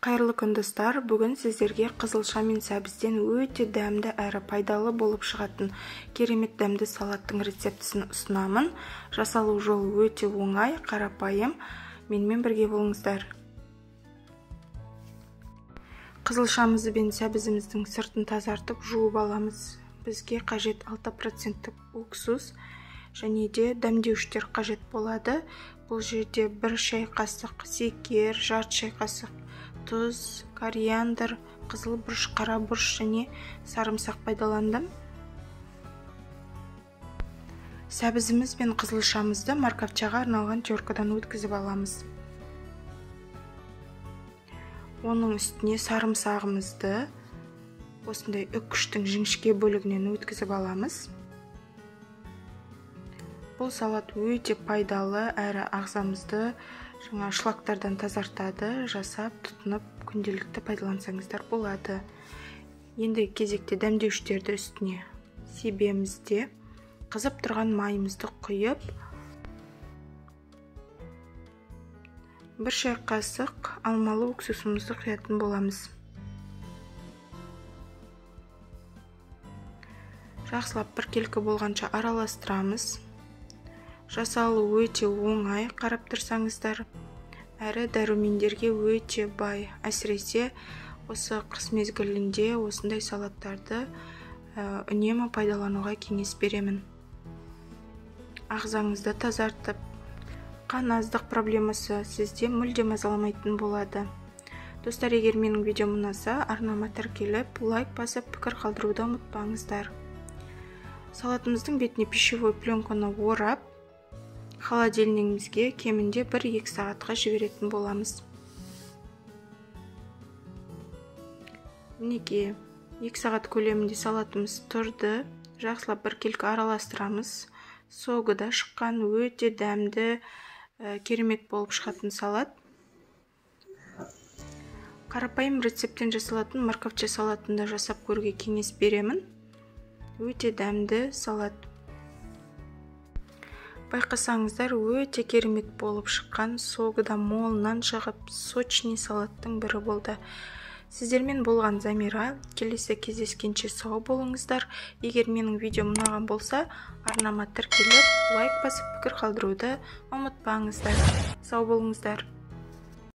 Қайырлы күн достар, бүгін сіздерге қызылша мен сәбізден өте дәмді әрі пайдалы болып шығатын керемет дәмді салаттың рецептісін ұсынамын. Жасалу жолы өте оңай, қарапайым. Менімен бірге болыңыздар. Қызылшамызды бен сәбізіміздің сыртын тазартып жуып аламыз. Бізге қажет 6% уксус және де дәмдеуіштер қажет болады. Бұл жерде 1 шай қасық секер, жарты шай қасық тұз, кориандр, қызыл бұрыш, қара бұрыш және сарымсақ пайдаландым. Сәбізіміз бен қызылшамызды маркавчаға арналған теркадан өткізіп аламыз. Оның үстіне сарымсағымызды осындай үккіштің жіңішке бөлігінен өткізіп аламыз. Бұл салат өте пайдалы әрі ағзамызды шлактардан тазартады, жасап, тұтынып, күнделікті пайдалансаңыздар болады. Енді кезекте дәмдеуіштерді үстіне себемізде қызып тұрған майымызды құйып, 1 шай қасық алмалы уксусымызды құятын боламыз. Жақсылап біркелкі болғанша араластырамыз. Жасалу өте оңай, қарап тұрсаңыздар, әрі дәрумендерге өте бай. Әсіресе осы қыс мезгілінде осындай салаттарды үнемі пайдалануға кеңес беремін. Ағзаңызды тазартып, қан аздық проблемасы сізде мүлдем азаламайтын болады. Достар, егер менің видеом ұнаса, арнама тіркеліп, лайк басып, пікір қалдыруды ұмытпаңыздар. Салатымыздың бетіне пищевой пленканы орап, холодильнигімізге кемінде 1-2 сағатқа жіберетін боламыз. Мінекей, 2 сағат көлемінде салатымыз тұрды. Жақсылап біркелкі араластырамыз. Согыда шыққан өте дәмді, керемет болып шығатын салат. Қарапайым рецепттен жасалатын маркавча салатында жасап көруге кеңес беремін. Өте дәмді салат. Байқасаңыздар, өте керемет болып шыққан, согыда молынан шығып, сочный салаттың бірі болды. Сіздермен болған Замира. Келесі кездескенше сау болыңыздар. Егер менің видеом ұнаған болса, арнама тіркеліп, лайк басып, пікір қалдыруды ұмытпаңыздар. Сау болыңыздар.